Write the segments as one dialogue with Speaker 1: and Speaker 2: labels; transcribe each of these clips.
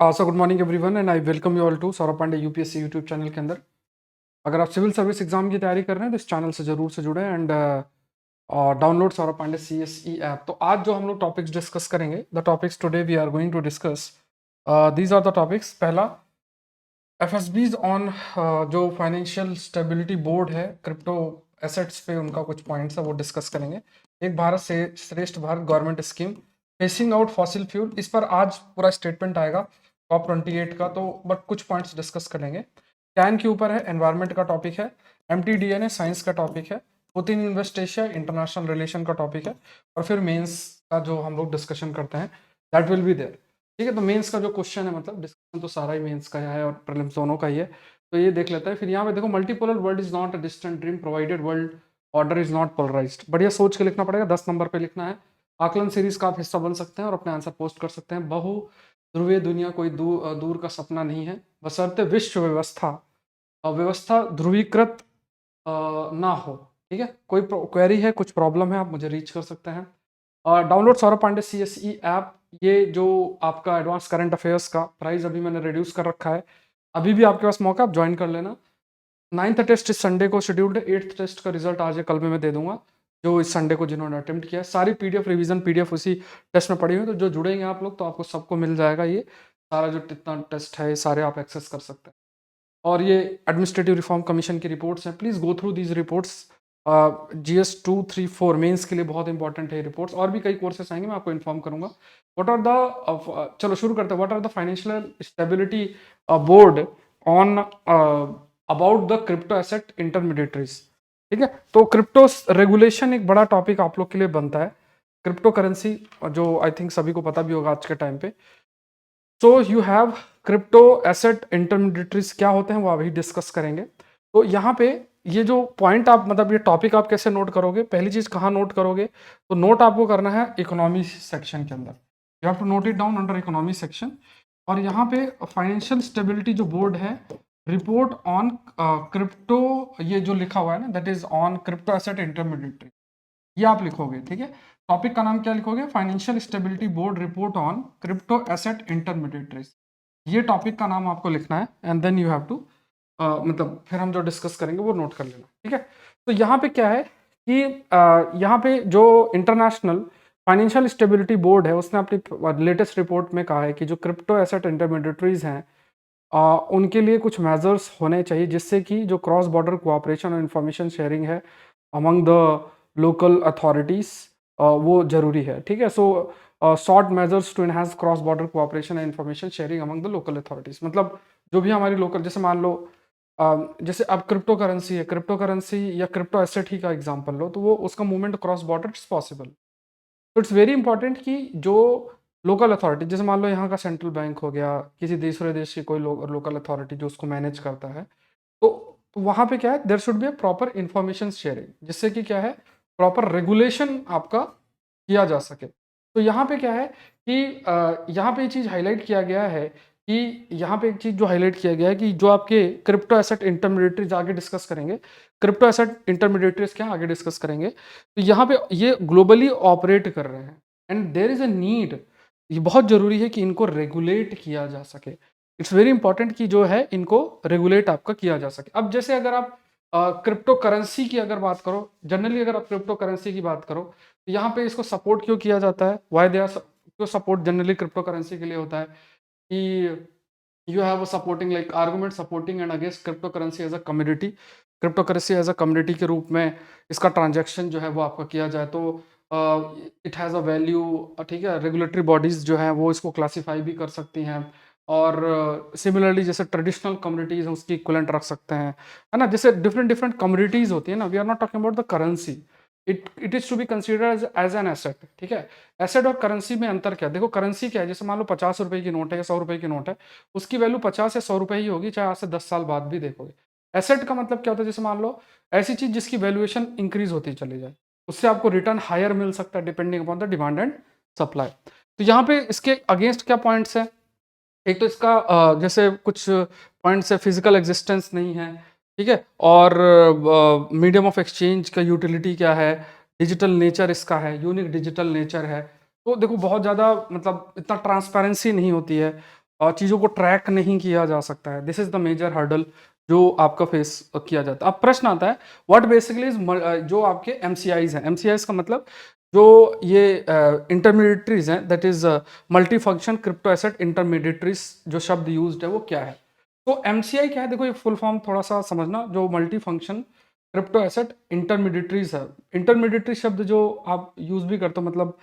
Speaker 1: So good morning everyone and I welcome you all to Saurabh Pandey UPSC YouTube channel के अंदर। अगर आप civil service exam की तैयारी कर रहे हैं तो इस चैनल से जरूर से जुड़े and download Saurabh Pandey CSE app. तो आज जो हम लोग टॉपिक्स डिस्कस करेंगे, the topics today we are going to discuss, these are the topics. पहला, एफएसबीज ऑन जो फाइनेंशियल स्टेबिलिटी बोर्ड है, क्रिप्टो एसेट्स पे उनका कुछ पॉइंट्स है वो डिस्कस करेंगे। एक भारत से श्रेष्ठ Bharat government scheme facing out fossil fuel, इस पर आज पूरा स्टेटमेंट आएगा COP28 का, तो बट कुछ पॉइंट्स डिस्कस करेंगे। कैन के ऊपर है, एनवायरमेंट का टॉपिक है। MTDNA साइंस का टॉपिक है। Putin invest Asia international relation का टॉपिक है। और फिर मेंस का जो हम लोग डिस्कशन करते हैं दैट विल बी देयर। ठीक है, तो मेंस का जो क्वेश्चन है, मतलब डिस्कशन तो सारा ही मेंस का है और प्रीलिम्स दोनों का ही है, तो ये देख लेता है। फिर यहाँ पे देखो, multipolar world is not a distant dream provided world order is not polarised. बढ़िया सोच के लिखना पड़ेगा, 10 नंबर पे लिखना है। आकलन सीरीज का आप हिस्सा बन सकते हैं और अपने आंसर पोस्ट कर सकते हैं। बहु ध्रुवीय दुनिया कोई दूर का सपना नहीं है, बशर्ते विश्व व्यवस्था ध्रुवीकृत ना हो। ठीक है, कोई क्वेरी है, कुछ प्रॉब्लम है, आप मुझे रीच कर सकते हैं। Download Saurabh Pandey CSE app. ये जो आपका एडवांस करंट अफेयर्स का प्राइस अभी मैंने रिड्यूस कर रखा है, अभी भी आपके पास मौका, आप ज्वाइन कर लेना। 9th टेस्ट इस संडे को शेड्यूल्ड है। 8th टेस्ट का रिजल्ट आज या कल में मैं दे दूंगा, जो इस संडे को जिन्होंने अटेम्प्ट किया है। सारी PDF रिवीजन PDF उसी टेस्ट में पड़ी हुई है, तो जो जुड़ेंगे आप लोग तो आपको सबको मिल जाएगा। ये सारा जो जितना टेस्ट है, ये सारे आप एक्सेस कर सकते हैं। और ये एडमिनिस्ट्रेटिव रिफॉर्म कमीशन की रिपोर्ट्स हैं, please go through these reports. GS 2, 3, 4 mains के लिए बहुत इंपॉर्टेंट है रिपोर्ट्स। और भी कई कोर्सेस आएंगे, मैं आपको इन्फॉर्म करूंगा। व्हाट आर द चलो शुरू करते हैं। What are the financial stability board on about the crypto asset intermediaries. ठीक है, तो क्रिप्टो रेगुलेशन एक बड़ा टॉपिक आप लोग के लिए बनता है। क्रिप्टो करेंसी, जो आई थिंक सभी को पता भी होगा आज के टाइम पे। So you have crypto asset intermediaries, क्या होते हैं वो अभी डिस्कस करेंगे। तो यहाँ पे ये जो पॉइंट आप, मतलब ये टॉपिक आप कैसे नोट करोगे, पहली चीज कहाँ नोट करोगे, तो नोट आपको करना है इकोनॉमी सेक्शन के अंदर। You have to note it down under economy section. और यहाँ पे फाइनेंशियल स्टेबिलिटी जो बोर्ड है, रिपोर्ट ऑन क्रिप्टो, ये जो लिखा हुआ है ना, that is on crypto asset intermediary, ये आप लिखोगे। ठीक है, टॉपिक का नाम क्या लिखोगे, financial stability board report on crypto asset intermediaries. ये टॉपिक का नाम आपको लिखना है and then you have to, मतलब फिर हम जो डिस्कस करेंगे वो नोट कर लेना। ठीक है, तो यहाँ पे क्या है कि यहाँ पे जो इंटरनेशनल फाइनेंशियल स्टेबिलिटी बोर्ड है, उसने अपनी लेटेस्ट रिपोर्ट में कहा है कि जो क्रिप्टो एसेट इंटरमीडिएटरीज हैं, उनके लिए कुछ मेजर्स होने चाहिए, जिससे कि जो क्रॉस बॉर्डर कोऑपरेशन और इंफॉर्मेशन शेयरिंग है अमंग द लोकल अथॉरिटीज, वो जरूरी है। ठीक है, so sort measures to enhance cross border cooperation and information sharing among the local authorities. मतलब जो भी हमारी लोकल, जैसे मान लो जैसे अब क्रिप्टो करेंसी है, क्रिप्टो करेंसी या क्रिप्टो एसेट ही का एग्जांपल लो, तो वो उसका movement cross border it's possible. तो इट्स वेरी इंपॉर्टेंट कि जो लोकल अथॉरिटी, जैसे मान लो यहाँ का सेंट्रल बैंक हो गया, किसी दूसरे देश की कोई लोकल अथॉरिटी जो उसको मैनेज करता है, तो वहाँ पे क्या है, there should be a proper information sharing, जिससे कि क्या है, प्रॉपर रेगुलेशन आपका किया जा सके। तो यहाँ पे क्या है कि यहाँ पे ये चीज़ हाईलाइट किया गया है कि यहाँ पे एक चीज़ जो हाईलाइट किया गया है कि जो आपके क्रिप्टो एसेट इंटरमीडिएटरीज आगे डिस्कस करेंगे, क्रिप्टो एसेट इंटरमीडिएटरीज क्या आगे डिस्कस करेंगे, तो यहाँ पे ये ग्लोबली ऑपरेट कर रहे हैं and there is a need, ये बहुत जरूरी है कि इनको रेगुलेट किया जा सके। इट्स वेरी इंपॉर्टेंट कि जो है इनको रेगुलेट आपका किया जा सके। अब जैसे अगर आप क्रिप्टो करेंसी की अगर बात करो, जनरली अगर आप क्रिप्टो करेंसी की बात करो, तो यहाँ पे इसको सपोर्ट क्यों किया जाता है, वाई दे आर, क्यों सपोर्ट जनरली क्रिप्टो करेंसी के लिए होता है कि you have a supporting like argument supporting and against cryptocurrency as a commodity। Crypto currency as a community के रूप में इसका ट्रांजैक्शन जो है वो आपका किया जाए तो इट हैज़ अ वैल्यू। ठीक है, रेगुलेटरी बॉडीज जो हैं वो इसको क्लासीफाई भी कर सकती हैं, और सिमिलरली जैसे ट्रेडिशनल कम्युनिटीज हैं उसकी इक्विवेलेंट रख सकते हैं, है ना। जैसे डिफरेंट डिफरेंट कम्युनिटीज होती है ना, we are not talking about the currency, it is to be considered as an asset. ठीक है, एसेट और करेंसी में अंतर क्या है, देखो करेंसी क्या है, जैसे मान लो 50 रुपए की नोट है या 100 रुपए की नोट है, उसकी वैल्यू 50 या 100 रुपए ही होगी, चाहे आज से 10 साल बाद भी देखोगे। एसेट का मतलब क्या होता है, जैसे मान लो ऐसी चीज जिसकी वैल्यूएशन इंक्रीज होती चली जाए, उससे आपको रिटर्न हायर मिल सकता है depending upon the demand and supply. तो यहाँ पे इसके अगेंस्ट क्या पॉइंट्स है, एक तो इसका जैसे कुछ पॉइंट्स है, फिजिकल एग्जिस्टेंस नहीं है। ठीक है, और मीडियम ऑफ एक्सचेंज का यूटिलिटी क्या है, डिजिटल नेचर इसका है, यूनिक डिजिटल नेचर है। तो देखो बहुत ज़्यादा मतलब इतना ट्रांसपेरेंसी नहीं होती है, चीज़ों को ट्रैक नहीं किया जा सकता है। This is the major hurdle जो आपका फेस किया जाता है। अब प्रश्न आता है व्हाट बेसिकली इज़ जो आपके एमसीआईज़ हैं, एमसीआईज़ का मतलब जो ये इंटरमीडिएटरीज़ हैं, that is multi function crypto asset intermediaries, जो शब्द यूज्ड है वो क्या है? तो एमसीआई क्या है? देखो ये फुल फॉर्म थोड़ा-सा समझना, जो मल्टी फंक्शन क्रिप्टो एसेट इंटरमीडिएटरीज़ है। इंटरमीडिएटरी शब्द जो आप यूज़ भी करते हो, मतलब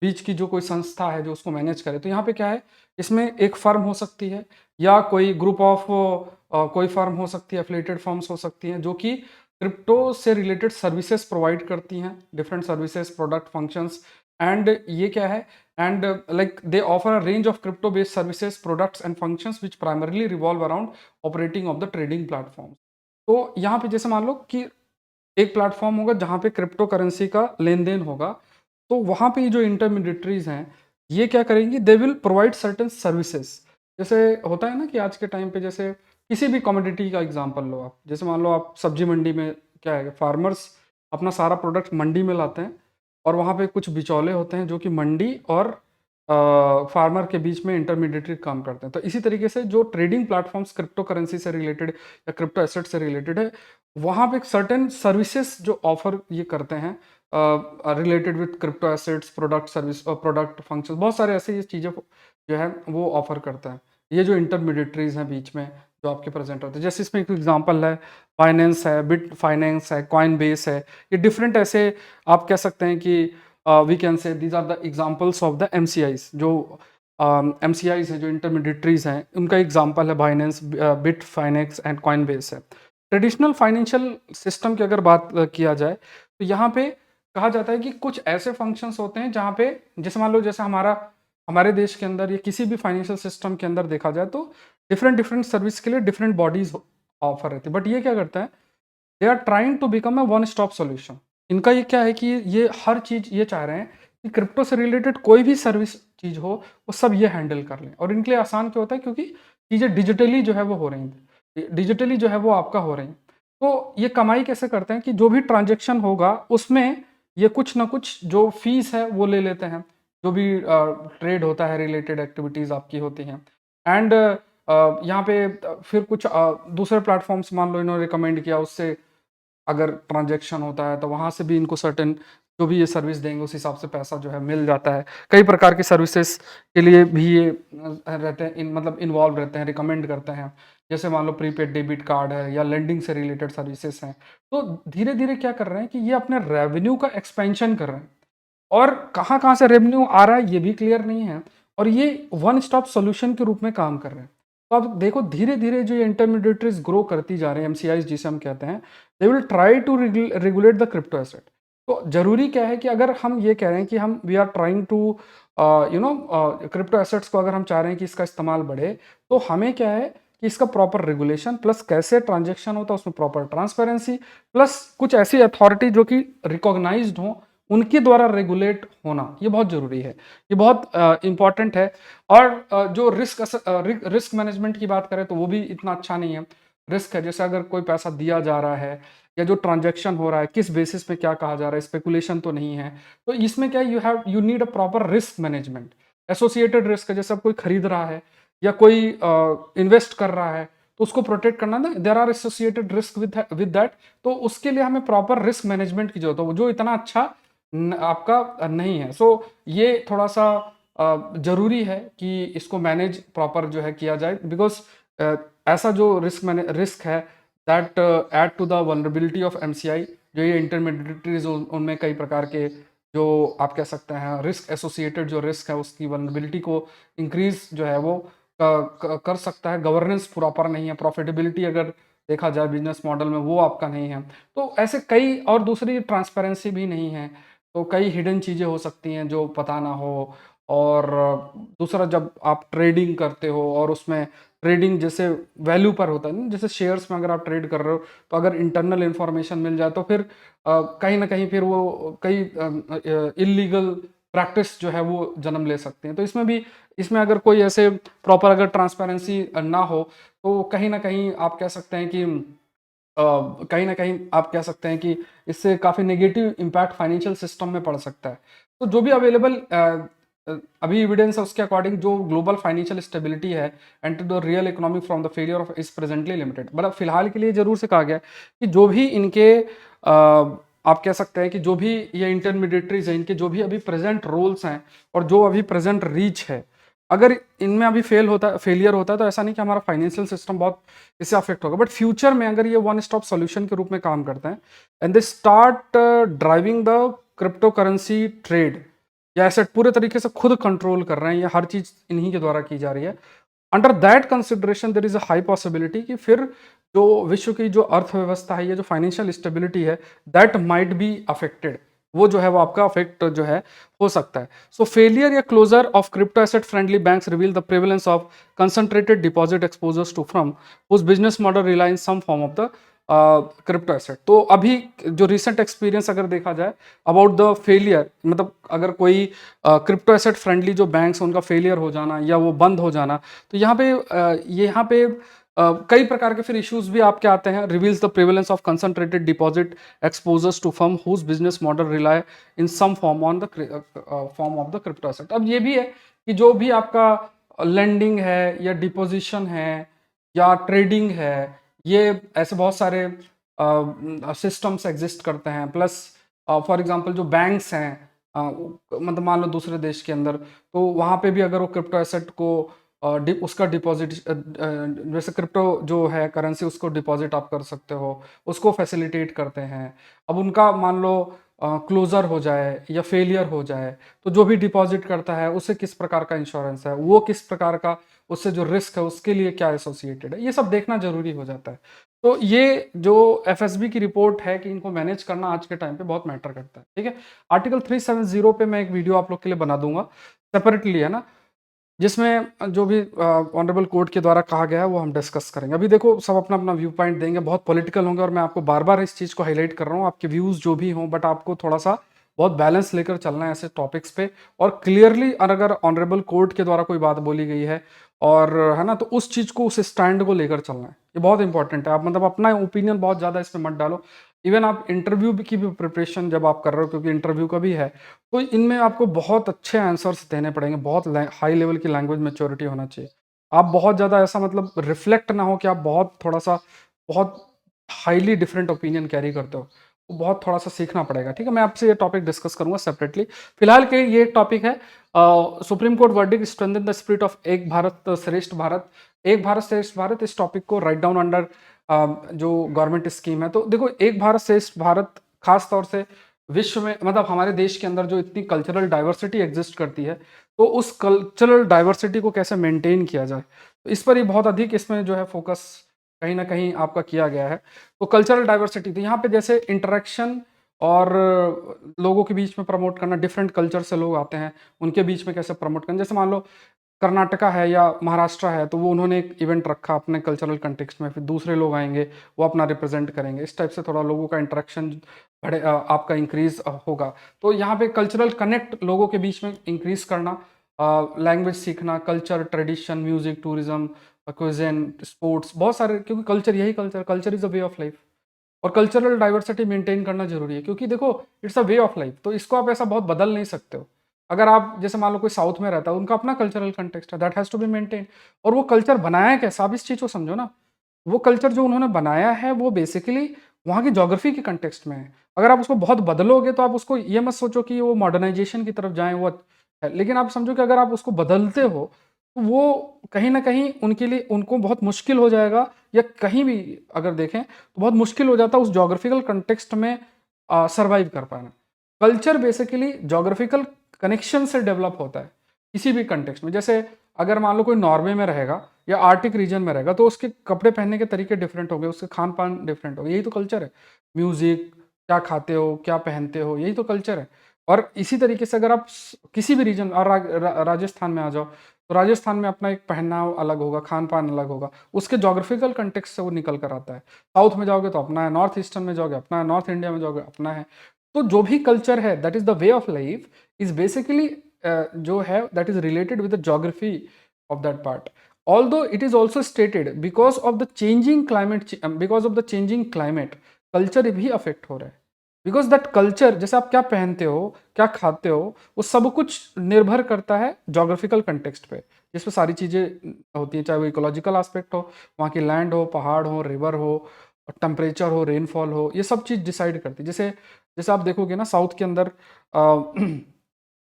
Speaker 1: बीच की जो कोई संस्था है जो उसको मैनेज करे, तो यहाँ पे क्या है, इसमें एक फर्म हो सकती है या कोई ग्रुप ऑफ कोई फर्म हो सकती है, एफिलिएटेड फर्म्स हो सकती हैं जो कि क्रिप्टो से रिलेटेड सर्विसेज प्रोवाइड करती हैं, different services, product, functions. And ये क्या है, and like they offer a range of crypto based services, products and functions which primarily revolve around operating of the trading platform. तो यहाँ पे जैसे मान लो कि एक प्लेटफॉर्म होगा जहाँ पे क्रिप्टो करेंसी का लेन देन होगा, तो वहाँ पे ये जो इंटरमीडिएटरीज हैं, ये क्या करेंगी, they will provide certain services. जैसे होता है ना कि आज के टाइम पे जैसे किसी भी कमोडिटी का एग्जांपल लो आप, जैसे मान लो आप सब्जी मंडी में, क्या है, फार्मर्स अपना सारा प्रोडक्ट मंडी में लाते हैं और वहाँ पे कुछ बिचौले होते हैं जो कि मंडी और फार्मर के बीच में इंटरमीडिएटरी काम करते हैं। तो इसी तरीके से जो ट्रेडिंग प्लेटफॉर्म्स क्रिप्टो करेंसी से रिलेटेड या क्रिप्टो एसेट से रिलेटेड है, वहाँ पे सर्टेन सर्विसेज जो ऑफर ये करते हैं related with crypto assets, product, service, product, function, बहुत सारे ऐसे ये चीज़ें जो है वो ऑफर करता है। ये जो इंटरमीडिएटरीज हैं बीच में जो आपके प्रेजेंट होते हैं, जैसे इसमें एक एग्जांपल है बाइनेंस है, बिट फाइनेंस है, कॉइन बेस है, ये डिफरेंट ऐसे आप कह सकते हैं कि we can say these are the examples of the MCIs. जो एमसीआईज है, जो इंटरमीडिएटरीज हैं, उनका एग्जांपल है Binance, bit finance and Coinbase है। ट्रेडिशनल फाइनेंशियल सिस्टम की अगर बात किया जाए, तो यहाँ पे कहा जाता है कि कुछ ऐसे फंक्शंस होते हैं जहाँ पे, जैसे मान लो जैसे हमारे देश के अंदर या किसी भी फाइनेंशियल सिस्टम के अंदर देखा जाए तो डिफरेंट डिफरेंट सर्विस के लिए डिफरेंट बॉडीज ऑफर रहती है, बट ये क्या करता है, they are trying to become a one stop solution. इनका ये क्या है कि ये हर चीज ये चाह रहे हैं कि क्रिप्टो से रिलेटेड कोई भी सर्विस चीज हो वो सब ये हैंडल कर लें। और इनके लिए आसान क्यों होता है, क्योंकि चीजें डिजिटली जो है वो हो रही हैं, डिजिटली जो है वो आपका हो रही हैं। तो ये कमाई कैसे करते हैं कि जो भी ट्रांजेक्शन होगा उसमें ये कुछ ना कुछ जो फीस है वो ले लेते हैं, जो भी ट्रेड होता है, रिलेटेड एक्टिविटीज आपकी होती हैं। एंड यहाँ पे फिर कुछ दूसरे प्लेटफॉर्म्स मान लो इन्होंने रिकमेंड किया, उससे अगर ट्रांजैक्शन होता है तो वहाँ से भी इनको सर्टेन जो भी ये सर्विस देंगे उस हिसाब से पैसा जो है मिल जाता है। कई प्रकार की सर्विसेज के लिए भी ये रहते हैं, मतलब इन्वॉल्व रहते हैं, रिकमेंड करते हैं। जैसे मान लो प्रीपेड डेबिट कार्ड है या लेंडिंग से रिलेटेड सर्विसेज हैं। तो धीरे धीरे क्या कर रहे हैं कि ये अपने रेवेन्यू का एक्सपेंशन कर रहे हैं, और कहाँ-कहाँ से रेवेन्यू आ रहा है ये भी क्लियर नहीं है, और ये वन स्टॉप सॉल्यूशन के रूप में काम कर रहे हैं। तो अब देखो धीरे-धीरे जो ये इंटरमीडिएटरीज़ ग्रो करती जा रहे हैं, एमसीआईज़ जिसे हम कहते हैं, they will try to regulate the crypto asset. तो ज़रूरी क्या है कि अगर हम ये कह रहे हैं कि हम we are trying to crypto assets को अगर हम चाह रहे हैं कि इसका इस्तेमाल बढ़े, तो हमें क्या है कि इसका प्रॉपर रेगुलेशन प्लस कैसे ट्रांज़ैक्शन होता है उसमें प्रॉपर ट्रांसपेरेंसी, प्लस कुछ ऐसी अथॉरिटी जो कि रिकॉग्नाइज्ड हों, उनके द्वारा रेगुलेट होना, ये बहुत ज़रूरी है, ये बहुत इम्पॉर्टेंट है। और जो रिस्क मैनेजमेंट की बात करें तो वो भी इतना अच्छा नहीं है। रिस्क है, जैसे अगर कोई पैसा दिया जा रहा है या जो ट्रांजैक्शन हो रहा है किस बेसिस पे क्या कहा जा रहा है, स्पेकुलेशन तो नहीं है। तो इसमें क्या है, you need a proper risk management. Associated risk है, जैसे अब कोई खरीद रहा है या कोई इन्वेस्ट कर रहा है तो उसको प्रोटेक्ट करना ना, there are associated risk with that. तो उसके लिए हमें प्रॉपर रिस्क मैनेजमेंट की जरूरत है, जो इतना अच्छा आपका नहीं है। सो ये थोड़ा सा जरूरी है कि इसको मैनेज प्रॉपर जो है किया जाए, बिकॉज ऐसा जो रिस्क है that add to the vulnerability of MCI. जो ये इंटरमीडिएटरीज उनमें कई प्रकार के जो आप कह सकते हैं रिस्क एसोसिएटेड जो रिस्क है उसकी वल्नरेबिलिटी को इंक्रीज जो है वो कर सकता है। गवर्नेंस प्रॉपर नहीं है, प्रॉफिटेबिलिटी अगर देखा जाए बिजनेस मॉडल में वो आपका नहीं है। तो ऐसे कई, और दूसरी ट्रांसपेरेंसी भी नहीं है, तो कई हिडन चीज़ें हो सकती हैं जो पता ना हो। और दूसरा, जब आप ट्रेडिंग करते हो और उसमें ट्रेडिंग जैसे वैल्यू पर होता है ना, जैसे शेयर्स में अगर आप ट्रेड कर रहे हो तो अगर इंटरनल इन्फॉर्मेशन मिल जाए तो फिर कहीं ना कहीं फिर वो कई इलीगल प्रैक्टिस जो है वो जन्म ले सकते हैं। तो इसमें अगर कोई ऐसे प्रॉपर अगर ट्रांसपेरेंसी ना हो तो कहीं ना कहीं आप कह सकते हैं कि कहीं ना कहीं आप कह सकते हैं कि इससे काफ़ी नेगेटिव इम्पैक्ट फाइनेंशियल सिस्टम में पड़ सकता है। तो जो भी अवेलेबल अभी एविडेंस है उसके अकॉर्डिंग जो ग्लोबल फाइनेंशियल स्टेबिलिटी है and to the real economy from the failure of is presently limited. मतलब फिलहाल के लिए जरूर से कहा गया है कि जो भी इनके आप कह सकते हैं कि जो भी ये इंटरमीडिएटरीज हैं, इनके जो भी अभी प्रेजेंट रोल्स हैं और जो अभी प्रेजेंट रीच है, अगर इनमें अभी फेलियर होता है तो ऐसा नहीं कि हमारा फाइनेंशियल सिस्टम बहुत इससे अफेक्ट होगा, बट फ्यूचर में अगर ये वन स्टॉप सॉल्यूशन के रूप में काम करते हैं and they start driving the crypto currency trade या एसेट पूरे तरीके से खुद कंट्रोल कर रहे हैं, ये हर चीज इन्हीं के द्वारा की जा रही है, under that consideration there is a high possibility कि फिर जो विश्व की जो अर्थव्यवस्था है, ये जो फाइनेंशियल स्टेबिलिटी है, दैट माइट बी अफेक्टेड, वो जो है वो आपका अफेक्ट जो है हो सकता है। सो फेलियर या closure of crypto asset friendly banks reveal the prevalence of concentrated deposit exposures to from whose business model rely in some form of the crypto asset. तो अभी जो रिसेंट एक्सपीरियंस अगर देखा जाए अबाउट द फेलियर, मतलब अगर कोई crypto asset friendly जो बैंक्स उनका फेलियर हो जाना या वो बंद हो जाना, तो यहाँ पे कई प्रकार के फिर इश्यूज भी आपके आते हैं। Reveals the prevalence of concentrated deposit exposures to firm whose business model rely in some form on the form of the crypto asset. अब ये भी है कि जो भी आपका लेंडिंग है या डिपोजिशन है या ट्रेडिंग है, ये ऐसे बहुत सारे सिस्टम्स एग्जिस्ट करते हैं। प्लस फॉर एग्जांपल जो बैंक्स हैं, मतलब मान लो दूसरे देश के अंदर, तो वहाँ पे भी अगर वो क्रिप्टो एसेट को उसका डिपॉजिट, जैसे क्रिप्टो जो है करेंसी, उसको डिपॉजिट आप कर सकते हो, उसको फैसिलिटेट करते हैं। अब उनका मान लो क्लोजर हो जाए या फेलियर हो जाए, तो जो भी डिपॉजिट करता है उसे किस प्रकार का इंश्योरेंस है, वो किस प्रकार का उससे जो रिस्क है उसके लिए क्या एसोसिएटेड है, ये सब देखना जरूरी हो जाता है। तो ये जो एफएसबी की रिपोर्ट है कि इनको मैनेज करना आज के टाइम पे बहुत मैटर करता है। ठीक है, आर्टिकल 370 पे मैं एक वीडियो आप लोग के लिए बना दूंगा सेपरेटली, है ना, जिसमें जो भी ऑनरेबल कोर्ट के द्वारा कहा गया है वो हम डिस्कस करेंगे। अभी देखो सब अपना अपना व्यू पॉइंट देंगे, बहुत पॉलिटिकल होंगे, और मैं आपको बार बार इस चीज़ को हाईलाइट कर रहा हूँ, आपके व्यूज़ जो भी हों, बट आपको थोड़ा सा बहुत बैलेंस लेकर चलना है ऐसे टॉपिक्स पे। और क्लियरली अगर ऑनरेबल कोर्ट के द्वारा कोई बात बोली गई है और है ना, तो उस चीज़ को, उस स्टैंड को लेकर चलना है, ये बहुत इंपॉर्टेंट है। आप मतलब अपना ओपिनियन बहुत ज़्यादा इसमें मत डालो। इवन आप इंटरव्यू की भी प्रिपरेशन जब आप कर रहे हो, क्योंकि इंटरव्यू का भी है, तो इनमें आपको बहुत अच्छे आंसर्स देने पड़ेंगे, बहुत हाई लेवल की लैंग्वेज मैच्योरिटी होना चाहिए। आप बहुत ज़्यादा ऐसा मतलब रिफ्लेक्ट ना हो कि आप बहुत थोड़ा सा बहुत हाईली डिफरेंट ओपिनियन कैरी करते हो, वो बहुत थोड़ा सा सीखना पड़ेगा। ठीक है, मैं आपसे ये टॉपिक डिस्कस करूंगा सेपरेटली। फिलहाल के ये टॉपिक है supreme court verdict strengthen the spirit of एक भारत श्रेष्ठ भारत। एक भारत श्रेष्ठ भारत, इस टॉपिक को राइट डाउन अंडर जो गवर्नमेंट स्कीम है। तो देखो, एक भारत श्रेष्ठ भारत खास तौर से विश्व में, मतलब हमारे देश के अंदर जो इतनी कल्चरल डाइवर्सिटी एग्जिस्ट करती है, तो उस कल्चरल डाइवर्सिटी को कैसे मेंटेन किया जाए, तो इस पर ही बहुत अधिक इसमें जो है फोकस कहीं ना कहीं आपका किया गया है। तो कल्चरल डाइवर्सिटी, तो यहाँ पे जैसे इंटरेक्शन और लोगों के बीच में प्रमोट करना, डिफरेंट कल्चर से लोग आते हैं, उनके बीच में कैसे प्रमोट करना। जैसे मान लो कर्नाटका है या महाराष्ट्र है, तो वो उन्होंने एक इवेंट रखा अपने कल्चरल कंटेक्स्ट में, फिर दूसरे लोग आएंगे, वो अपना रिप्रेजेंट करेंगे, इस टाइप से थोड़ा लोगों का इंटरेक्शन बढ़े, आपका इंक्रीज होगा। तो यहाँ पे कल्चरल कनेक्ट लोगों के बीच में इंक्रीज करना, लैंग्वेज सीखना, culture, tradition, music, tourism, cuisine, sports, बहुत सारे, क्योंकि कल्चर, यही culture, culture is a way of life. और कल्चरल डाइवर्सिटी मेंटेन करना जरूरी है, क्योंकि देखो it's a way of life, तो इसको आप ऐसा बहुत बदल नहीं सकते हो। अगर आप जैसे मान लो कोई साउथ में रहता है, उनका अपना कल्चरल कंटेक्स्ट है, that has to be maintain. और वो कल्चर बनाया कैसा, आप इस चीज को समझो ना। वो कल्चर जो उन्होंने बनाया है वो बेसिकली वहाँ की ज्योग्राफी के कंटेक्स्ट में है। अगर आप उसको बहुत बदलोगे तो आप उसको ये मत सोचो कि वो मॉडर्नाइजेशन की तरफ जाए, वो है, लेकिन आप समझो कि अगर आप उसको बदलते हो तो वो कहीं ना कहीं उनके लिए, उनको बहुत मुश्किल हो जाएगा, या कहीं भी अगर देखें तो बहुत मुश्किल हो जाता है उस जोग्राफिकल कंटेक्स्ट में सरवाइव कर पाना। कल्चर बेसिकली जोग्राफिकल कनेक्शन से डेवलप होता है किसी भी कंटेक्स्ट में। जैसे अगर मान लो कोई नॉर्वे में रहेगा या आर्टिक रीजन में रहेगा, तो उसके कपड़े पहनने के तरीके डिफरेंट हो गए, उसके खान पान डिफरेंट हो गए, यही तो कल्चर है। म्यूजिक, क्या खाते हो, क्या पहनते हो, यही तो कल्चर है। और इसी तरीके से अगर आप किसी भी रीजन, और राजस्थान में आ जाओ, तो राजस्थान में अपना एक पहनाव अलग होगा, खान पान अलग होगा, उसके जोग्राफिकल कंटेक्स्ट से वो निकल कर आता है। साउथ में जाओगे तो अपना है, नॉर्थ ईस्टर्न में जाओगे अपना है, नॉर्थ इंडिया में जाओगे अपना है। तो जो भी कल्चर है, that is the way of life, is basically जो है that is related with the geography of that part. Although it is also stated because of the changing climate, because of the changing climate, culture भी affect हो रहा है। Because that culture, जैसे आप क्या पहनते हो, क्या खाते हो, वो सब कुछ निर्भर करता है जोग्राफिकल कंटेक्स्ट पे, जिसमें सारी चीज़ें होती हैं, चाहे वो इकोलॉजिकल एस्पेक्ट हो, वहाँ की लैंड हो, पहाड़ हो, रिवर हो, टेम्परेचर हो, रेनफॉल हो, ये सब चीज़ डिसाइड करती है। जैसे जैसे आप देखोगे ना साउथ के अंदर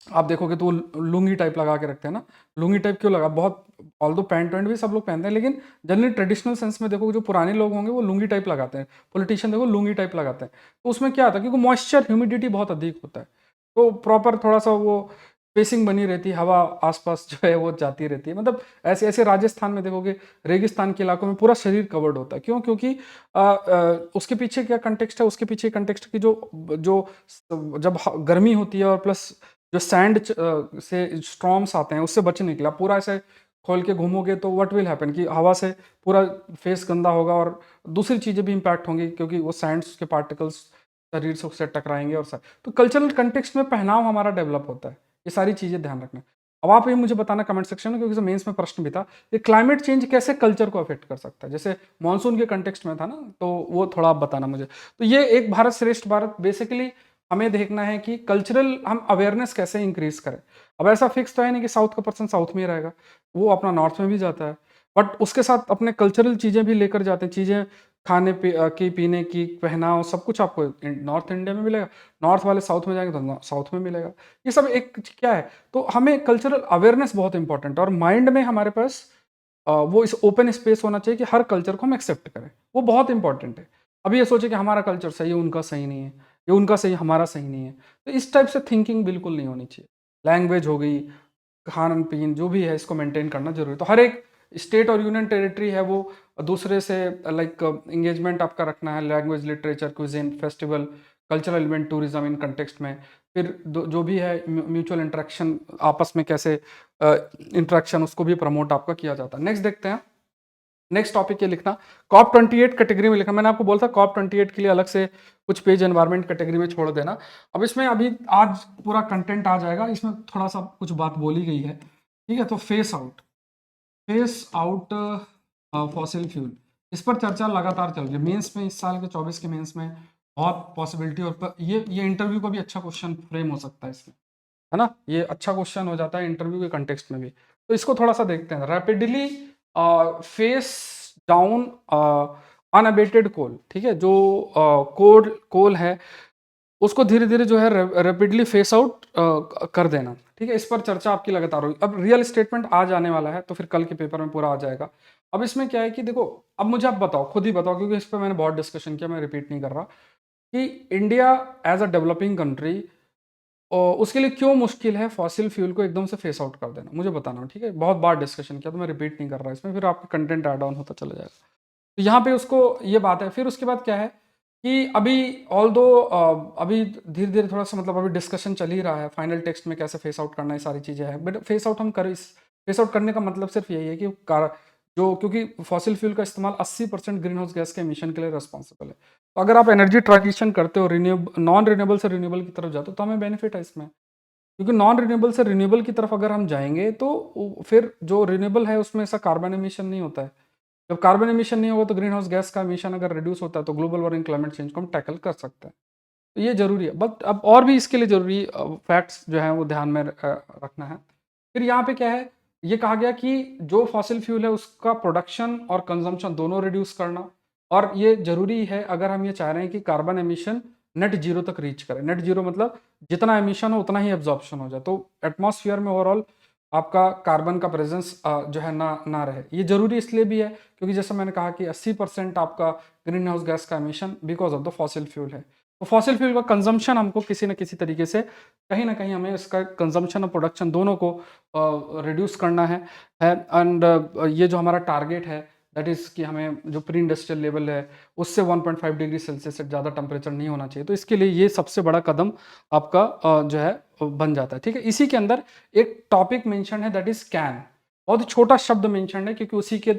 Speaker 1: आप देखोगे तो वो लुंगी टाइप लगा के रखते हैं ना। लुंगी टाइप क्यों लगा, बहुत ऑल्दो पैंट वैंट भी सब लोग पहनते हैं, लेकिन जनरली ट्रेडिशनल सेंस में देखोगे जो पुराने लोग होंगे वो लुंगी टाइप लगाते हैं, पॉलिटिशियन देखो लुंगी टाइप लगाते हैं। तो उसमें क्या आता है, क्योंकि मॉइस्चर ह्यूमिडिटी बहुत अधिक होता है, तो प्रॉपर थोड़ा सा वो स्पेसिंग बनी रहती है, हवा आसपास जो है वो जाती रहती है। मतलब ऐसे ऐसे राजस्थान में देखोगे रेगिस्तान के इलाकों में पूरा शरीर कवर्ड होता है, क्यों? क्योंकि उसके पीछे क्या कंटेक्स्ट है, उसके पीछे कंटेक्स्ट की जो जो जब गर्मी होती है और प्लस जो सैंड से स्ट्रॉम्स आते हैं उससे बचने के लिए, आप पूरा ऐसे खोल के घूमोगे तो व्हाट विल हैपन कि हवा से पूरा फेस गंदा होगा और दूसरी चीज़ें भी इम्पैक्ट होंगी, क्योंकि वो सैंड्स के पार्टिकल्स शरीर से उससे टकराएंगे और सब। तो कल्चरल कंटेक्स्ट में पहनाव हमारा डेवलप होता है, ये सारी चीज़ें ध्यान रखना। अब आप ये मुझे बताना कमेंट सेक्शन में, क्योंकि मेंस में प्रश्न भी था, ये क्लाइमेट चेंज कैसे कल्चर को अफेक्ट कर सकता है, जैसे मानसून के कंटेक्स्ट में था ना, तो वो थोड़ा आप बताना मुझे। तो ये एक भारत श्रेष्ठ भारत बेसिकली हमें देखना है कि कल्चरल हम अवेयरनेस कैसे इंक्रीज करें। अब ऐसा फिक्स तो है नहीं कि साउथ का पर्सन साउथ में ही रहेगा, वो अपना नॉर्थ में भी जाता है, बट उसके साथ अपने कल्चरल चीज़ें भी लेकर जाते हैं, चीज़ें खाने की, पीने की, पहनाव, सब कुछ आपको नॉर्थ इंडिया में मिलेगा, नॉर्थ वाले साउथ में जाएंगे तो साउथ में मिलेगा। ये सब एक क्या है, तो हमें कल्चरल अवेयरनेस बहुत इंपॉर्टेंट है, और माइंड में हमारे पास वो इस ओपन स्पेस होना चाहिए कि हर कल्चर को हम एक्सेप्ट करें, वो बहुत इंपॉर्टेंट है। अभी ये सोचे कि हमारा कल्चर सही है, उनका सही नहीं है, ये उनका सही हमारा सही नहीं है, तो इस टाइप से थिंकिंग बिल्कुल नहीं होनी चाहिए। लैंग्वेज हो गई, खान पीन जो भी है, इसको मेंटेन करना जरूरी है। तो हर एक स्टेट और यूनियन टेरिटरी है वो दूसरे से लाइक एंगेजमेंट आपका रखना है, language, literature, cuisine, festival, cultural event, tourism in context में। फिर जो भी है म्यूचुअल इंटरेक्शन, आपस में कैसे इंटरेक्शन, उसको भी प्रमोट आपका किया जाता है। नेक्स्ट देखते हैं, नेक्स्ट टॉपिक ये लिखना, कॉप 28 कैटेगरी में लिखना। मैंने आपको बोला था कॉप 28 के लिए अलग से कुछ पेज एनवायरमेंट कैटेगरी में छोड़ देना। अब इसमें अभी आज पूरा कंटेंट आ जाएगा, इसमें थोड़ा सा कुछ बात बोली गई है, ठीक है। तो फेस आउट फॉसिल फ्यूल, इस पर चर्चा लगातार चल रही है। मेंस में इस साल के 24 के मेंस में बहुत पॉसिबिलिटी, और ये इंटरव्यू का भी अच्छा क्वेश्चन फ्रेम हो सकता है इसमें, है ना। ये अच्छा क्वेश्चन हो जाता है इंटरव्यू के कंटेक्स्ट में भी। तो इसको थोड़ा सा देखते हैं, रैपिडली फेस डाउन अनअबेटेड कोल, ठीक है। जो कोल कोल है उसको धीरे धीरे जो है रैपिडली फेस आउट कर देना, ठीक है। इस पर चर्चा आपकी लगातार होगी। अब रियल स्टेटमेंट आज आने वाला है, तो फिर कल के पेपर में पूरा आ जाएगा। अब इसमें क्या है कि देखो, अब मुझे आप बताओ, खुद ही बताओ, क्योंकि इस पर मैंने बहुत डिस्कशन किया, मैं रिपीट नहीं कर रहा, कि India as a developing country और उसके लिए क्यों मुश्किल है फॉसिल फ्यूल को एकदम से फेस आउट कर देना, मुझे बताना, ठीक है। बहुत बार डिस्कशन किया, तो मैं रिपीट नहीं कर रहा इसमें, फिर आपका कंटेंट ऐड ऑन होता चला जाएगा। तो यहाँ पे उसको ये बात है। फिर उसके बाद क्या है कि अभी ऑल दो अभी धीरे धीरे थोड़ा सा, मतलब अभी डिस्कशन चल ही रहा है, फाइनल टेक्स्ट में कैसे फेस आउट करना है, सारी चीज़ें हैं, बट फेस आउट हम कर, इस फेस आउट करने का मतलब सिर्फ यही है कि जो, क्योंकि फॉसिल फ्यूल का इस्तेमाल 80% ग्रीन हाउस गैस के एमिशन के लिए रिस्पॉन्सिबल है। तो अगर आप एनर्जी ट्रांजिशन करते हो, नॉन रिन्यूएबल से रिन्यूएबल की तरफ जाते हो, तो हमें बेनिफिट है इसमें, क्योंकि नॉन रिन्यूएबल से रिन्यूएबल की तरफ अगर हम जाएंगे तो फिर जो रिन्यूएबल है उसमें ऐसा कार्बन एमिशन नहीं होता है। जब कार्बन एमिशन नहीं होगा तो ग्रीन हाउस गैस का एमिशन अगर रिड्यूस होता है तो ग्लोबल वार्मिंग, क्लाइमेट चेंज को हम टैकल कर सकते हैं। तो ये जरूरी है, बट अब और भी इसके लिए जरूरी फैक्ट्स जो है वो ध्यान में रखना है। फिर यहाँ पे क्या है, ये कहा गया कि जो फॉसिल फ्यूल है उसका प्रोडक्शन और कंजम्पशन दोनों रिड्यूस करना, और ये जरूरी है अगर हम ये चाह रहे हैं कि कार्बन एमिशन नेट जीरो तक रीच करें। नेट जीरो मतलब जितना एमिशन हो उतना ही एब्जॉर्प्शन हो जाए, तो एटमॉस्फेयर में ओवरऑल आपका कार्बन का प्रेजेंस जो है ना रहे। ये जरूरी इसलिए भी है क्योंकि जैसे मैंने कहा कि 80% आपका ग्रीन हाउस गैस का emission because of the fossil fuel है। तो फॉसिल फ्यूल का कंजम्पशन हमको किसी न किसी तरीके से, कहीं ना कहीं हमें इसका कंजम्पशन और प्रोडक्शन दोनों को रिड्यूस करना है। एंड ये जो हमारा टारगेट है दैट इज़ कि हमें जो प्री इंडस्ट्रियल लेवल है उससे 1.5 डिग्री सेल्सियस से ज़्यादा टेम्परेचर नहीं होना चाहिए। तो इसके लिए ये सबसे बड़ा कदम आपका जो है बन जाता है, ठीक है। इसी के अंदर एक टॉपिक मेंशन है दैट इज कैन, बहुत ही छोटा शब्द मेंशन है क्योंकि उसी के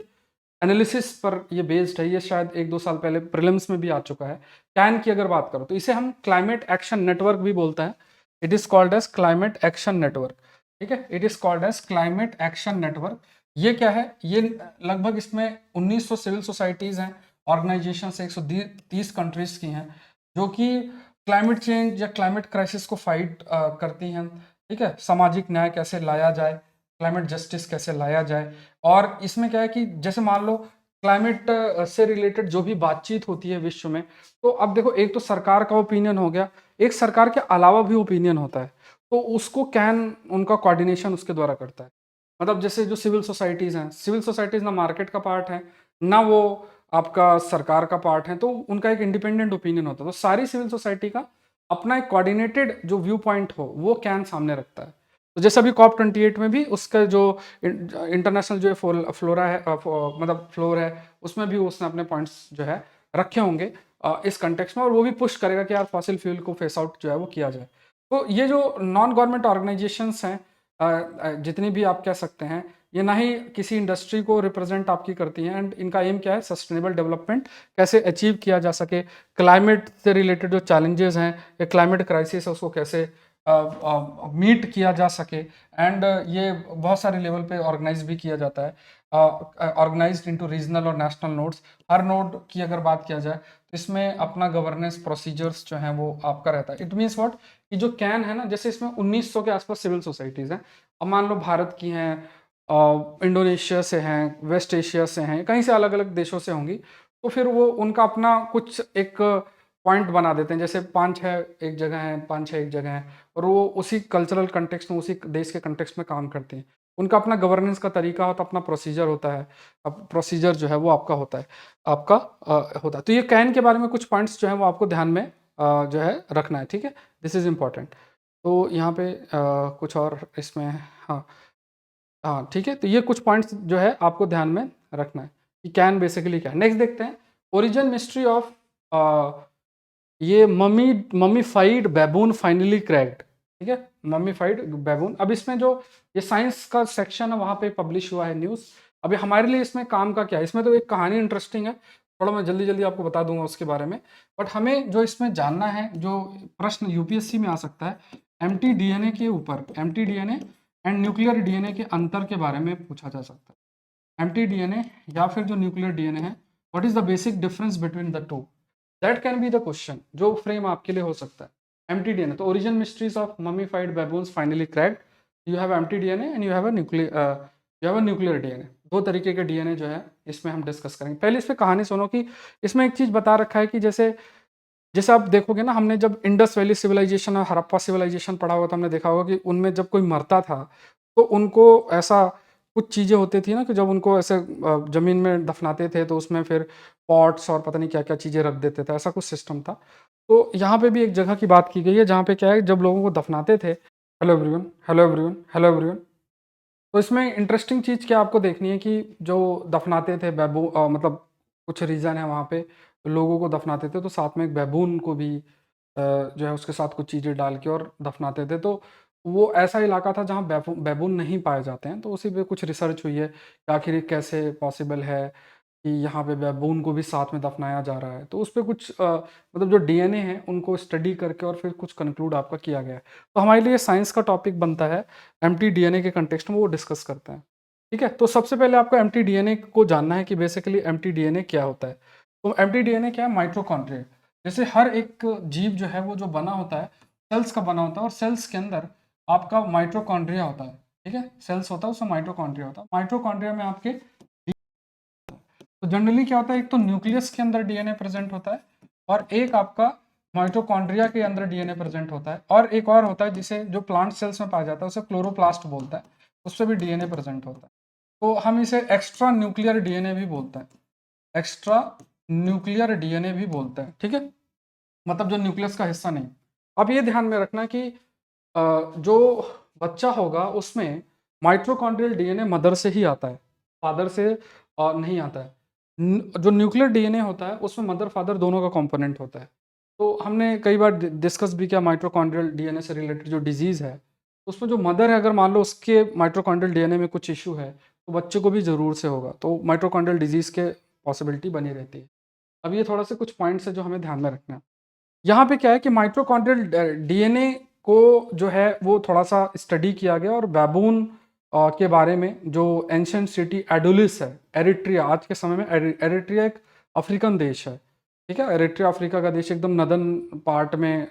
Speaker 1: एनालिसिस पर ये बेस्ड है। ये शायद 1-2 साल पहले प्रीलिम्स में भी आ चुका है। कैन की अगर बात करो तो इसे हम क्लाइमेट एक्शन नेटवर्क भी बोलते हैं। It is called as climate action network, ठीक है। It is called as climate action network. ये क्या है, ये लगभग इसमें 1900 सिविल सोसाइटीज हैं, ऑर्गेनाइजेशन 130 कंट्रीज की हैं, जो कि क्लाइमेट चेंज या क्लाइमेट क्राइसिस को फाइट करती हैं, ठीक है। सामाजिक न्याय कैसे लाया जाए, क्लाइमेट जस्टिस कैसे लाया जाए। और इसमें क्या है कि जैसे मान लो क्लाइमेट से रिलेटेड जो भी बातचीत होती है विश्व में, तो अब देखो एक तो सरकार का ओपिनियन हो गया, एक सरकार के अलावा भी ओपिनियन होता है, तो उसको कैन उनका कोऑर्डिनेशन उसके द्वारा करता है। मतलब जैसे जो सिविल सोसाइटीज़ हैं, सिविल सोसाइटीज़ ना मार्केट का पार्ट है, ना वो आपका सरकार का पार्ट है, तो उनका एक इंडिपेंडेंट ओपिनियन होता है। तो सारी सिविल सोसाइटी का अपना एक कोऑर्डिनेटेड जो व्यू पॉइंट हो वो कैन सामने रखता है। तो जैसे अभी COP 28 में भी उसका जो इंटरनेशनल जो फ्लोरा है मतलब फ्लोर है, उसमें भी उसने अपने पॉइंट्स जो है रखे होंगे इस कंटेक्स्ट में, और वो भी पुश करेगा कि यार फॉसिल फ्यूल को फेस आउट जो है वो किया जाए। तो ये जो नॉन गवर्नमेंट ऑर्गेनाइजेशंस हैं, जितनी भी आप कह सकते हैं, ये ना ही किसी इंडस्ट्री को रिप्रेजेंट आपकी करती हैं, एंड इनका एम क्या है, सस्टेनेबल डेवलपमेंट कैसे अचीव किया जा सके, क्लाइमेट से रिलेटेड जो चैलेंजेस हैं या क्लाइमेट क्राइसिस है उसको कैसे मीट किया जा सके। एंड ये बहुत सारे लेवल पे ऑर्गेनाइज भी किया जाता है, ऑर्गेनाइज्ड इनटू रीजनल और नेशनल नोड्स। हर नोड की अगर बात किया जाए तो इसमें अपना गवर्नेंस प्रोसीजर्स जो हैं वो आपका रहता है। इट मीन्स व्हाट, कि जो कैन है ना, जैसे इसमें 1900 के आसपास सिविल सोसाइटीज़ हैं। अब मान लो भारत की हैं, इंडोनेशिया से हैं, वेस्ट एशिया से हैं, कहीं से अलग अलग देशों से होंगी, तो फिर वो उनका अपना कुछ एक पॉइंट बना देते हैं। जैसे 5-6 एक जगह है, 5-6 एक जगह है, और वो उसी कल्चरल कंटेक्स्ट में, उसी देश के कंटेक्स्ट में काम करते हैं। उनका अपना गवर्नेंस का तरीका होता है, अपना प्रोसीजर होता है। अब प्रोसीजर जो है वो आपका होता है, आपका होता है। तो ये कैन के बारे में कुछ पॉइंट्स जो है वो आपको ध्यान में जो है रखना है, ठीक है। This is important. तो यहाँ पे कुछ और इसमें, हाँ हाँ ठीक है। तो ये कुछ पॉइंट्स जो है आपको ध्यान में रखना है कि कैन बेसिकली क्या है। नेक्स्ट देखते हैं, ओरिजिन मिस्ट्री ऑफ ये ममीफाइड बैबून फाइनली क्रैक्ड, ठीक है। ममीफाइड बैबून, अब इसमें जो ये साइंस का सेक्शन है वहाँ पे पब्लिश हुआ है न्यूज़। अभी हमारे लिए इसमें काम का क्या है, इसमें तो एक कहानी इंटरेस्टिंग है, थोड़ा मैं जल्दी जल्दी आपको बता दूंगा उसके बारे में। बट हमें जो इसमें जानना है, जो प्रश्न यूपीएससी में आ सकता है, एम्प्टी डीएनए के ऊपर, empty DNA and nuclear DNA के अंतर के बारे में पूछा जा सकता है। एम्प्टी डीएनए या फिर जो न्यूक्लियर डीएनए है, what is the basic difference between the two, that can be the question जो फ्रेम आपके लिए हो सकता है। एम्प्टी डीएनए, तो origin mysteries of mummified baboons finally cracked. You have empty DNA and you have a nuclear DNA. दो तरीके के डीएनए जो है इसमें हम डिस्कस करेंगे। पहले इस पे कहानी सुनो कि इसमें एक चीज बता रखा है कि जैसे जैसे आप देखोगे ना, हमने जब इंडस वैली सिविलाइजेशन और हड़प्पा सिविलाइजेशन पढ़ा हुआ, तो हमने देखा होगा कि उनमें जब कोई मरता था तो उनको ऐसा कुछ चीज़ें होती थी ना, कि जब उनको ऐसे ज़मीन में दफनाते थे तो उसमें फिर पॉट्स और पता नहीं क्या क्या चीज़ें रख देते थे, ऐसा कुछ सिस्टम था। तो यहाँ पे भी एक जगह की बात की गई है जहाँ पे क्या है, जब लोगों को दफनाते थे, hello everyone, hello everyone, hello everyone. तो इसमें इंटरेस्टिंग चीज़ क्या आपको देखनी है कि जो दफनाते थे मतलब कुछ रीज़न है वहाँ पे लोगों को दफनाते थे, तो साथ में एक बैबून को भी जो है उसके साथ कुछ चीज़ें डाल के और दफनाते थे। तो वो ऐसा इलाका था जहाँ बैबून नहीं पाए जाते हैं, तो उसी पे कुछ रिसर्च हुई है कि आखिर ये कैसे पॉसिबल है कि यहाँ पे बैबून को भी साथ में दफनाया जा रहा है। तो उस पे कुछ मतलब जो डीएनए है उनको स्टडी करके और फिर कुछ कंक्लूड आपका किया गया है। तो हमारे लिए साइंस का टॉपिक बनता है, एम्प्टी डीएनए के कंटेक्स्ट में वो डिस्कस करते हैं, ठीक है। तो सबसे पहले आपको एम्प्टी डीएनए को जानना है कि बेसिकली एम्प्टी डीएनए क्या होता है। तो एम्प्टी डीएनए क्या है, माइटोकॉन्ड्रिया। जैसे हर एक जीव जो है वो जो बना होता है, सेल्स का बना होता है, और सेल्स के अंदर आपका माइटोकॉन्ड्रिया होता है, ठीक है। सेल्स होता है उसमें माइटोकॉन्ड्रिया होता है। माइटोकॉन्ड्रिया में आपके, तो जनरली क्या होता है, एक तो न्यूक्लियस के अंदर डीएनए प्रेजेंट होता है, और एक आपका माइटोकॉन्ड्रिया के अंदर डीएनए प्रेजेंट होता है, और एक और होता है जिसे जो प्लांट सेल्स में पाया जाता है उसे क्लोरोप्लास्ट बोलता है, उस पर भी डीएनए प्रेजेंट होता है। तो हम इसे एक्स्ट्रा न्यूक्लियर डीएनए भी बोलते हैं, एक्स्ट्रा न्यूक्लियर डीएनए भी बोलते हैं, ठीक है। मतलब जो न्यूक्लियस का हिस्सा नहीं। अब ये ध्यान में रखना कि जो बच्चा होगा उसमें माइटोकॉन्ड्रियल डीएनए मदर से ही आता है, फादर से नहीं आता है। जो न्यूक्लियर डीएनए होता है उसमें मदर फादर दोनों का कंपोनेंट होता है। तो हमने कई बार डिस्कस भी किया माइटोकॉन्ड्रियल डीएनए से रिलेटेड जो डिजीज़ है, उसमें जो मदर है अगर मान लो उसके माइटोकॉन्ड्रियल डीएनए में कुछ इशू है, तो बच्चे को भी ज़रूर से होगा, तो माइटोकॉन्ड्रियल डिजीज़ के पॉसिबिलिटी बनी रहती है। अब ये थोड़ा सा कुछ पॉइंट्स है जो हमें ध्यान में रखना है। यहाँ पे क्या है कि माइटोकॉन्ड्रियल डीएनए को जो है वो थोड़ा सा स्टडी किया गया, और बैबून के बारे में जो एंशियंट सिटी एडुलिस है, एरिट्रिया, आज के समय में एरिट्रिया एक अफ्रीकन देश है, ठीक है। एरिट्रिया अफ्रीका का देश, एकदम नदर्न पार्ट में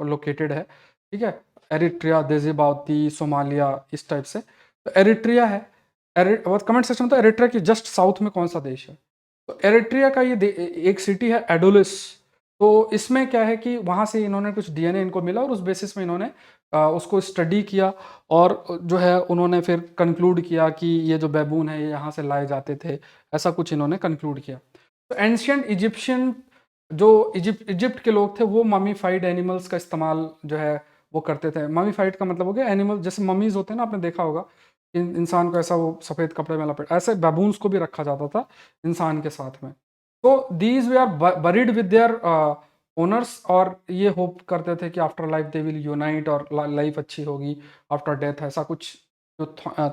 Speaker 1: लोकेटेड है। ठीक है, एरिट्रिया, देजिबाउती, सोमालिया, इस टाइप से। तो एरिट्रिया है। और कमेंट सेक्शन में तो एरिट्रिया की जस्ट साउथ में कौन सा देश है। तो एरिट्रिया का ये एक सिटी है एडोलिस। तो इसमें क्या है कि वहाँ से इन्होंने कुछ डीएनए इनको मिला और उस बेसिस में इन्होंने उसको स्टडी किया और जो है उन्होंने फिर कंक्लूड किया कि ये जो बैबून है ये यहाँ से लाए जाते थे, ऐसा कुछ इन्होंने कंक्लूड किया। तो एंशियंट इजिप्शियन जो इजिप्ट के लोग थे वो ममीफाइड एनिमल्स का इस्तेमाल जो है वो करते थे। ममीफाइड का मतलब हो गया एनिमल, जैसे ममीज होते हैं ना, आपने देखा होगा इंसान को ऐसा वो सफ़ेद कपड़े में लपेट, ऐसे बैबून्स को भी रखा जाता था इंसान के साथ में। तो these way are buried with their owners, और ये होप करते थे कि after life they will unite और लाइफ अच्छी होगी आफ्टर डेथ, ऐसा कुछ जो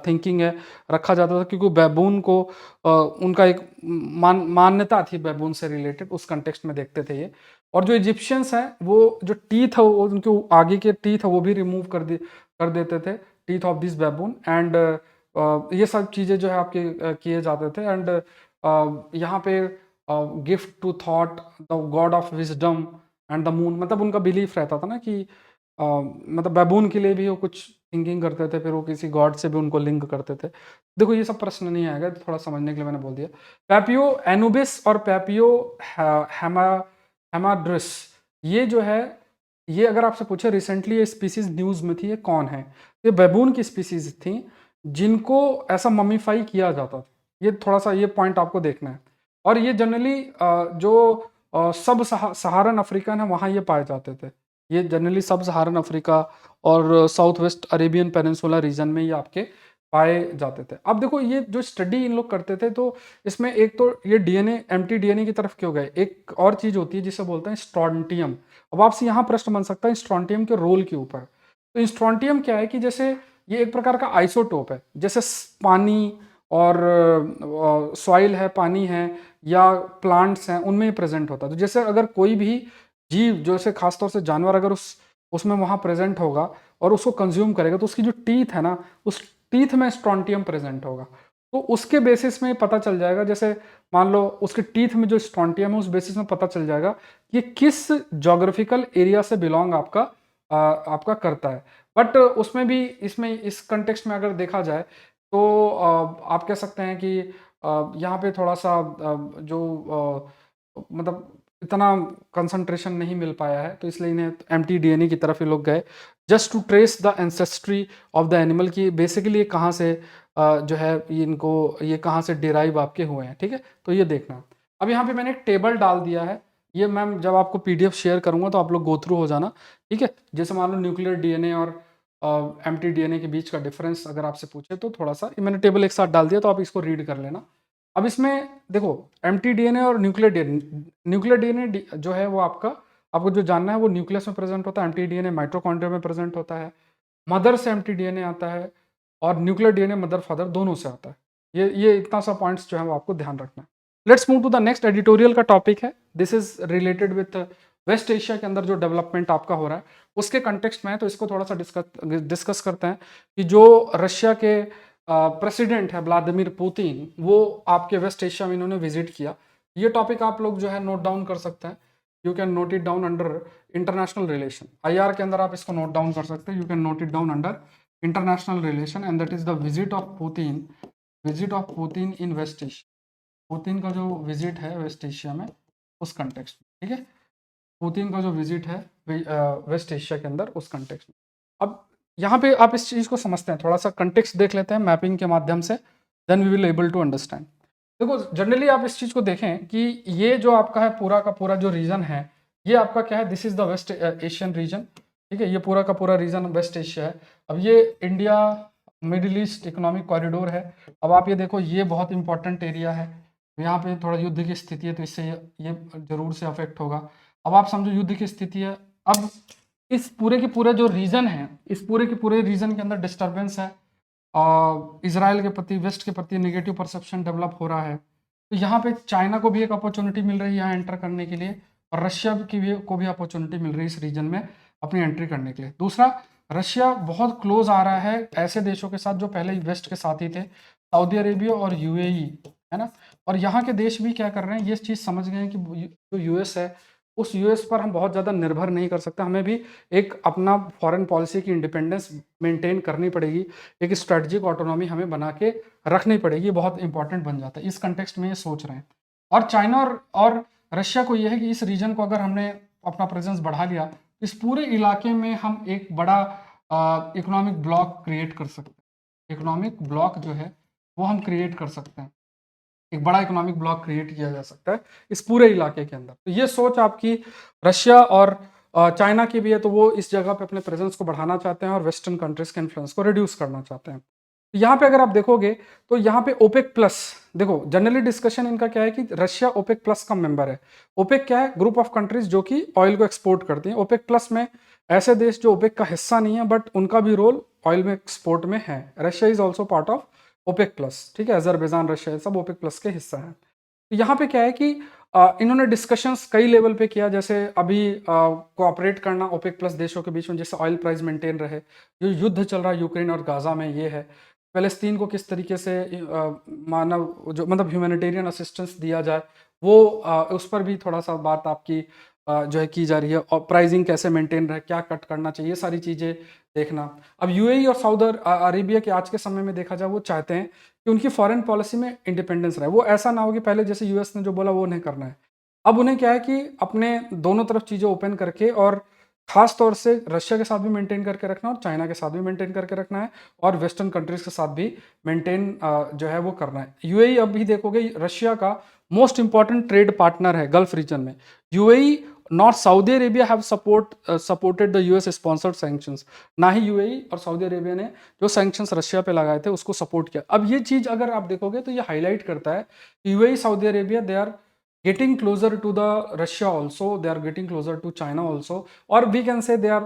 Speaker 1: थिंकिंग है रखा जाता था। क्योंकि बैबून को उनका एक मान्यता थी बैबून से रिलेटेड, उस कंटेक्स्ट में देखते थे ये। और जो इजिप्शियंस हैं वो जो टीथ है वो उनके आगे के टीथ है वो भी रिमूव कर देते थे, टीथ ऑफ दिस बैबून। एंड ये सब चीज़ें जो है आपके किए जाते थे। एंड यहाँ पे gift to thought the god of wisdom and the moon, मतलब उनका बिलीफ रहता था ना कि मतलब बैबून के लिए भी वो कुछ थिंकिंग करते थे, फिर वो किसी गॉड से भी उनको लिंक करते थे। देखो ये सब प्रश्न नहीं आएगा, थोड़ा समझने के लिए मैंने बोल दिया। पैपियो एनुबिस और पैपियो हेमाड्रिस, ये जो है, ये अगर आपसे पूछे रिसेंटली ये स्पीसीज न्यूज में थी, ये कौन है? ये बैबून की स्पीसीज थी जिनको ऐसा ममीफाई किया जाता था। ये थोड़ा सा ये पॉइंट आपको देखना है। और ये जनरली जो सब सहारन अफ्रीकन है वहाँ ये पाए जाते थे। ये जनरली सब सहारन अफ्रीका और south west Arabian peninsula region में ये आपके पाए जाते थे। अब देखो ये जो स्टडी इन लोग करते थे, तो इसमें एक तो ये डीएनए, एम्प्टी डीएनए की तरफ क्यों गए, एक और चीज होती है जिसे बोलते हैं स्ट्रॉन्टियम। अब आपसे यहाँ प्रश्न बन सकता है स्ट्रॉन्टियम के रोल के ऊपर। तो स्ट्रॉन्टियम क्या है कि जैसे ये एक प्रकार का आइसोटोप है, जैसे पानी और सॉइल है, पानी है या प्लांट्स हैं, उनमें प्रेजेंट होता है। तो जैसे अगर कोई भी जीव, जैसे खासतौर से जानवर, अगर उसमें वहाँ प्रेजेंट होगा और उसको कंज्यूम करेगा, तो उसकी जो टीथ है ना, उस टीथ में स्ट्रॉन्टियम प्रेजेंट होगा। तो उसके बेसिस में पता चल जाएगा, जैसे मान लो उसके टीथ में जो स्ट्रॉन्टियम है, उस बेसिस में पता चल जाएगा कि किस जोग्राफिकल एरिया से बिलोंग आपका करता है। बट उसमें भी, इसमें इस कंटेक्स्ट में अगर देखा जाए तो आप कह सकते हैं कि यहाँ पे थोड़ा सा मतलब इतना कंसंट्रेशन नहीं मिल पाया है, तो इसलिए इन्हें एम्प्टी डीएनए की तरफ ये लोग गए, just to trace the ancestry of the animal, की बेसिकली ये कहाँ से जो है ये कहाँ से डिराइव आपके हुए हैं। ठीक है, तो ये देखना। अब यहाँ पे मैंने एक टेबल डाल दिया है, ये मैम जब आपको पीडीएफ शेयर करूंगा तो आप लोग गो थ्रू हो जाना। ठीक है, जैसे मान लो न्यूक्लियर डीएनए और एम्प्टी डीएनए के बीच का डिफरेंस अगर आपसे पूछे तो थोड़ा सा, ये मैंने टेबल एक साथ डाल दिया, तो आप इसको रीड कर लेना। अब इसमें देखो एम्प्टी डीएनए और न्यूक्लियर डीएनए जो है वो आपको जो जानना है वो न्यूक्लियस में प्रेजेंट होता है, एम्प्टी डीएनए माइटोकॉन्ड्रिया में प्रेजेंट होता है, मदर से एम्प्टी डीएनए आता है, और न्यूक्लियर डीएनए मदर फादर दोनों से आता है। ये इतना सा पॉइंट्स जो है वो आपको ध्यान रखना है। Let's move to the next editorial का टॉपिक है, this is related with West Asia के अंदर जो डेवलपमेंट आपका हो रहा है उसके कंटेक्स्ट में है। तो इसको थोड़ा सा डिस्कस करते हैं कि जो रशिया के प्रेसिडेंट है व्लादिमीर पुतिन, वो आपके वेस्ट एशिया में इन्होंने विजिट किया। ये टॉपिक आप लोग जो है नोट डाउन कर सकते हैं, you can note it down under international relation, IR के अंदर आप इसको नोट डाउन कर सकते हैं, you can note it down under international relation, and that is the visit of Putin in West Asia. Putin का जो विजिट है वेस्ट एशिया में, उस कंटेक्स्ट में। ठीक है, पुतिन का जो विजिट है वेस्ट एशिया के अंदर, उस कंटेक्स्ट में। अब यहाँ पे आप इस चीज़ को समझते हैं, थोड़ा सा कंटेक्स्ट देख लेते हैं मैपिंग के माध्यम से, then we will able to understand. देखो जनरली आप इस चीज़ को देखें कि ये जो आपका है पूरा का पूरा जो रीजन है, ये आपका क्या है, this is the West Asian region. ठीक है, ये पूरा का पूरा रीजन वेस्ट एशिया है। अब ये India middle east economic corridor है। अब आप ये देखो, ये बहुत इंपॉर्टेंट एरिया है, यहाँ पे थोड़ा युद्ध की स्थिति है, तो इससे ये जरूर से अफेक्ट होगा। अब आप समझो युद्ध की स्थिति है, अब इस पूरे के पूरे जो रीजन है, इस पूरे के पूरे रीजन के अंदर डिस्टर्बेंस है, इसराइल के प्रति, वेस्ट के प्रति नेगेटिव परसेप्शन डेवलप हो रहा है। तो यहाँ पे चाइना को भी एक अपॉर्चुनिटी मिल रही है यहाँ एंटर करने के लिए, और रशिया को भी अपॉर्चुनिटी मिल रही है इस रीजन में अपनी एंट्री करने के लिए। दूसरा, रशिया बहुत क्लोज आ रहा है ऐसे देशों के साथ जो पहले वेस्ट के साथ ही थे, सऊदी अरेबिया और यूएई है ना? और यहाँ के देश भी क्या कर रहे हैं, ये चीज़ समझ गए हैं कि जो यूएस है, उस यूएस पर हम बहुत ज़्यादा निर्भर नहीं कर सकते। हमें भी एक अपना फॉरेन पॉलिसी की इंडिपेंडेंस मेंटेन करनी पड़ेगी। एक स्ट्रैटेजिक ऑटोनॉमी हमें बना के रखनी पड़ेगी। ये बहुत इंपॉर्टेंट बन जाता है। इस कॉन्टेक्स्ट में ये सोच रहे हैं। और चाइना और रशिया को ये है कि इस रीजन को अगर हमने अपना प्रेजेंस बढ़ा लिया, इस पूरे इलाके में हम एक बड़ा इकोनॉमिक ब्लॉक क्रिएट कर सकते हैं। इकोनॉमिक ब्लॉक जो है, वो हम क्रिएट कर सकते हैं। एक बड़ा इकोनॉमिक ब्लॉक क्रिएट किया जा सकता है इस पूरे इलाके के अंदर। तो ये सोच आपकी रशिया और चाइना की भी है, तो वो इस जगह पे अपने प्रेजेंस को बढ़ाना चाहते हैं और वेस्टर्न कंट्रीज के इन्फ्लुएंस को रिड्यूस करना चाहते हैं। तो यहाँ पे अगर आप देखोगे तो यहाँ पे ओपेक प्लस, देखो जनरली डिस्कशन इनका क्या है कि रशिया ओपेक प्लस का मेंबर है। ओपेक क्या है? ग्रुप ऑफ कंट्रीज जो कि ऑयल को एक्सपोर्ट करती हैं। ओपेक प्लस में ऐसे देश जो ओपेक का हिस्सा नहीं है बट उनका भी रोल ऑयल में एक्सपोर्ट में है। Russia is also part of OPEC plus, ठीक है? अजरबैजान, रशिया, सब ओपेक प्लस के हिस्सा है। तो यहाँ पे क्या है कि इन्होंने डिस्कशंस कई लेवल पे किया, जैसे अभी कोऑपरेट करना ओपेक प्लस देशों के बीच में, जिससे ऑयल प्राइस मेंटेन रहे। जो युद्ध चल रहा है यूक्रेन और गाजा में, ये है फ़लस्तीन को किस तरीके से मानव जो मतलब ह्यूमैनिटेरियन असिस्टेंस दिया जाए, वो उस पर भी थोड़ा सा बात आपकी जो है की जा रही है। और प्राइसिंग कैसे मेंटेन रहे, क्या कट करना चाहिए, ये सारी चीज़ें देखना। अब यूएई और सऊदी अरेबिया के आज के समय में देखा जाए, वो चाहते हैं कि उनकी फॉरेन पॉलिसी में इंडिपेंडेंस रहे। वो ऐसा ना हो कि पहले जैसे यूएस ने जो बोला वो नहीं करना है। अब उन्हें क्या है कि अपने दोनों तरफ चीज़ें ओपन करके, और खास तौर से रशिया के साथ भी मेंटेन करके रखना है और चाइना के साथ भी मेंटेन करके रखना है, और वेस्टर्न कंट्रीज के साथ भी मेंटेन जो है वो करना है। यूएई अब भी देखोगे रशिया का मोस्ट इंपॉर्टेंट ट्रेड पार्टनर है गल्फ रीजन में। UAE not Saudi Arabia have supported the US sponsored sanctions. ना ही यूएई और सऊदी अरेबिया ने जो सैंक्शंस रशिया पे लगाए थे उसको सपोर्ट किया। अब ये चीज अगर आप देखोगे तो ये हाईलाइट करता है कि UAE, Saudi Arabia, they are getting closer to the Russia also, they are getting closer to China also, और we can say they are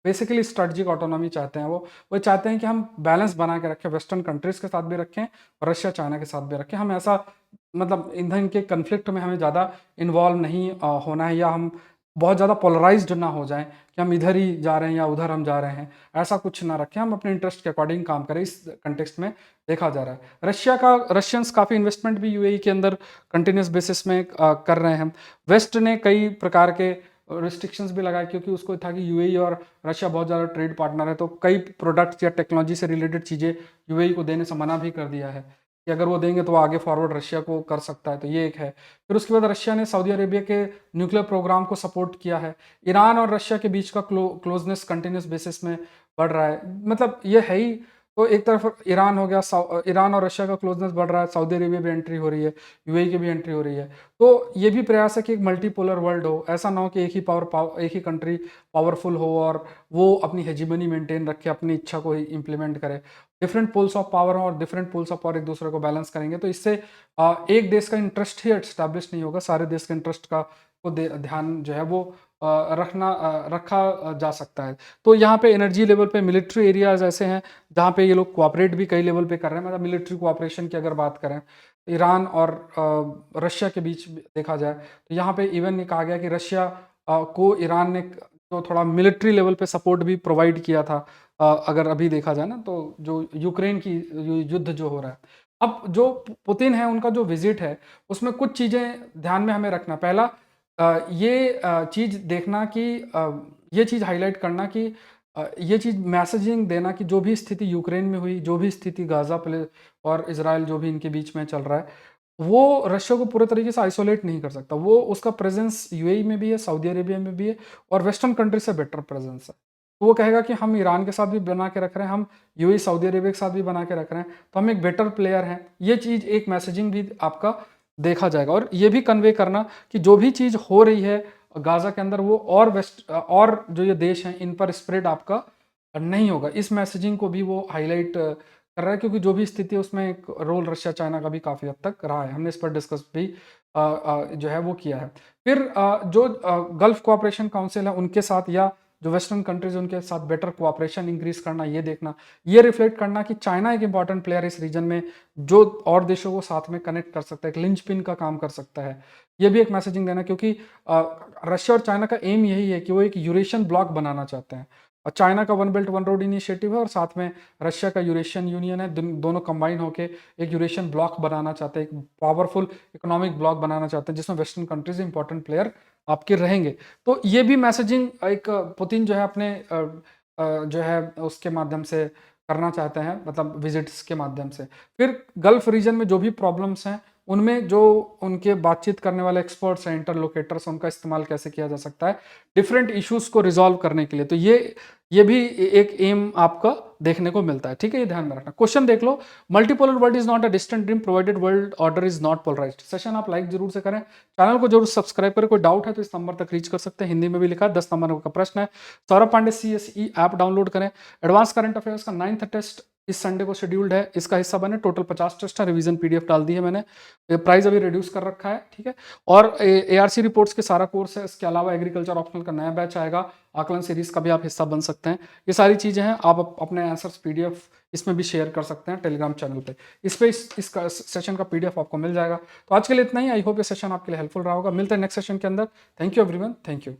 Speaker 1: basically strategic autonomy चाहते हैं। वो चाहते हैं कि हम बैलेंस बना के रखें, वेस्टर्न कंट्रीज के साथ भी रखें और रशिया चाइना के साथ भी रखें। हम ऐसा मतलब ईंधन के कन्फ्लिक्ट में हमें ज़्यादा इन्वॉल्व नहीं होना है, या हम बहुत ज़्यादा पोलराइज्ड ना हो जाएं कि हम इधर ही जा रहे हैं या उधर हम जा रहे हैं, ऐसा कुछ ना रखें। हम अपने इंटरेस्ट के अकॉर्डिंग काम करें। इस कंटेक्स्ट में देखा जा रहा है रशियंस काफ़ी इन्वेस्टमेंट भी यूएई के अंदर कंटिन्यूस बेसिस में कर रहे हैं। वेस्ट ने कई प्रकार के रिस्ट्रिक्शंस भी लगाए, क्योंकि उसको था कि यूएई और रशिया बहुत ज़्यादा ट्रेड पार्टनर है, तो कई प्रोडक्ट्स या टेक्नोलॉजी से रिलेटेड चीज़ें यूएई को देने से मना भी कर दिया है कि अगर वो देंगे तो वो आगे फॉरवर्ड रशिया को कर सकता है। तो ये एक है। फिर उसके बाद रशिया ने सऊदी अरेबिया के न्यूक्लियर प्रोग्राम को सपोर्ट किया है। ईरान और रशिया के बीच का क्लोजनेस कंटिन्यूस बेसिस में बढ़ रहा है। मतलब ये है ही। तो एक तरफ ईरान हो गया, ईरान और रशिया का क्लोजनेस बढ़ रहा है, सऊदी अरेबिया भी एंट्री हो रही है, यूएई की भी एंट्री हो रही है। तो ये भी प्रयास है कि एक मल्टीपोलर वर्ल्ड हो। ऐसा ना हो कि एक ही कंट्री पावरफुल हो और वो अपनी हेजिमनी मेंटेन रखे, अपनी इच्छा को ही इम्प्लीमेंट करे। डिफरेंट पोल्स ऑफ पावर और डिफरेंट पोल्स ऑफ पावर एक दूसरे को बैलेंस करेंगे, तो इससे एक देश का इंटरेस्ट ही एस्टैब्लिश नहीं होगा, सारे देश के इंटरेस्ट का को ध्यान जो है वो रखा जा सकता है। तो यहाँ पे एनर्जी लेवल पे मिलिट्री एरियाज ऐसे हैं जहाँ पे ये लोग कोऑपरेट भी कई लेवल पे कर रहे हैं। मतलब मिलिट्री कोऑपरेशन की अगर बात करें, ईरान और रशिया के बीच देखा जाए तो यहाँ पे इवन ये कहा गया कि रशिया को ईरान ने तो थोड़ा मिलिट्री लेवल पे सपोर्ट भी प्रोवाइड किया था। अगर अभी देखा जाए ना, तो जो यूक्रेन की युद्ध जो हो रहा है, अब जो पुतिन है उनका जो विजिट है उसमें कुछ चीज़ें ध्यान में हमें रखना। पहला ये चीज़ देखना कि ये चीज़ हाईलाइट करना कि ये चीज़ मैसेजिंग देना कि जो भी स्थिति यूक्रेन में हुई, जो भी स्थिति गाज़ा प्ले और इज़राइल जो भी इनके बीच में चल रहा है, वो रशिया को पूरे तरीके से आइसोलेट नहीं कर सकता। वो उसका प्रेजेंस यूएई में भी है, सऊदी अरेबिया में भी है, और वेस्टर्न कंट्री से बेटर प्रेजेंस है। तो वो कहेगा कि हम ईरान के साथ भी बना के रख रहे हैं, हम यूएई सऊदी अरेबिया के साथ भी बना के रख रहे हैं, तो हम एक बेटर प्लेयर हैं। ये चीज़ एक मैसेजिंग भी आपका देखा जाएगा। और ये भी कन्वे करना कि जो भी चीज़ हो रही है गाज़ा के अंदर, वो और जो ये देश हैं इन पर स्प्रेड आपका नहीं होगा। इस मैसेजिंग को भी वो हाईलाइट कर रहा है, क्योंकि जो भी स्थिति है उसमें एक रोल रशिया चाइना का भी काफ़ी हद तक रहा है। हमने इस पर डिस्कस भी जो है वो किया है। फिर जो गल्फ कोऑपरेशन काउंसिल है उनके साथ, या जो वेस्टर्न कंट्रीज उनके साथ बेटर कोऑपरेशन इंक्रीज करना, ये देखना, ये रिफ्लेक्ट करना कि चाइना एक इंपॉर्टेंट प्लेयर इस रीजन में जो और देशों को साथ में कनेक्ट कर सकता है, एक लिंचपिन का काम कर सकता है। ये भी एक मैसेजिंग देना, क्योंकि रशिया और चाइना का एम यही है कि वो एक यूरेशियन ब्लॉक बनाना चाहते हैं। और चाइना का one belt one road initiative है और साथ में रशिया का यूरेशियन यूनियन है। दोनों कंबाइन होकर एक यूरेशियन ब्लॉक बनाना चाहते हैं, एक पावरफुल इकोनॉमिक ब्लॉक बनाना चाहते हैं जिसमें वेस्टर्न कंट्रीज इंपॉर्टेंट प्लेयर आपके रहेंगे। तो ये भी मैसेजिंग एक पुतिन जो है अपने जो है उसके माध्यम से करना चाहते हैं, मतलब विजिट्स के माध्यम से। फिर गल्फ रीजन में जो भी प्रॉब्लम्स हैं उनमें जो उनके बातचीत करने वाले एक्सपर्ट्स हैं, इंटरलोकेटर्स, उनका इस्तेमाल कैसे किया जा सकता है डिफरेंट इश्यूज को रिजॉल्व करने के लिए। तो ये भी एक एम आपका देखने को मिलता है, ठीक है, ये ध्यान में रखना। क्वेश्चन देख लो, multipolar world is not a distant dream provided world order is not polarized. Session आप लाइक जरूर से करें, चैनल को जरूर सब्सक्राइब करें। कोई डाउट है तो इस नंबर तक रीच कर सकते हैं, हिंदी में भी लिखा है। 10 नंबर का प्रश्न है। Saurabh Pandey CSE app download करें। एडवांस करंट अफेयर्स का 9th टेस्ट इस संडे को शेड्यूल्ड है, इसका हिस्सा बने। टोटल 50 टेस्ट है, रिवीजन PDF डाल दी है मैंने, प्राइस अभी रिड्यूस कर रखा है, ठीक है। और ARC रिपोर्ट्स के सारा कोर्स है। इसके अलावा एग्रीकल्चर ऑप्शनल का नया बैच आएगा, आकलन सीरीज का भी आप हिस्सा बन सकते हैं। ये सारी चीजें हैं, आप अपने आंसर्स PDF इसमें भी शेयर कर सकते हैं टेलीग्राम चैनल पे। इस पे इस सेशन का PDF आपको मिल जाएगा। तो आज के लिए इतना ही। आई होप ये सेशन आपके लिए हेल्पफुल रहा होगा। मिलते हैं नेक्स्ट सेशन के अंदर। Thank you everyone, thank you.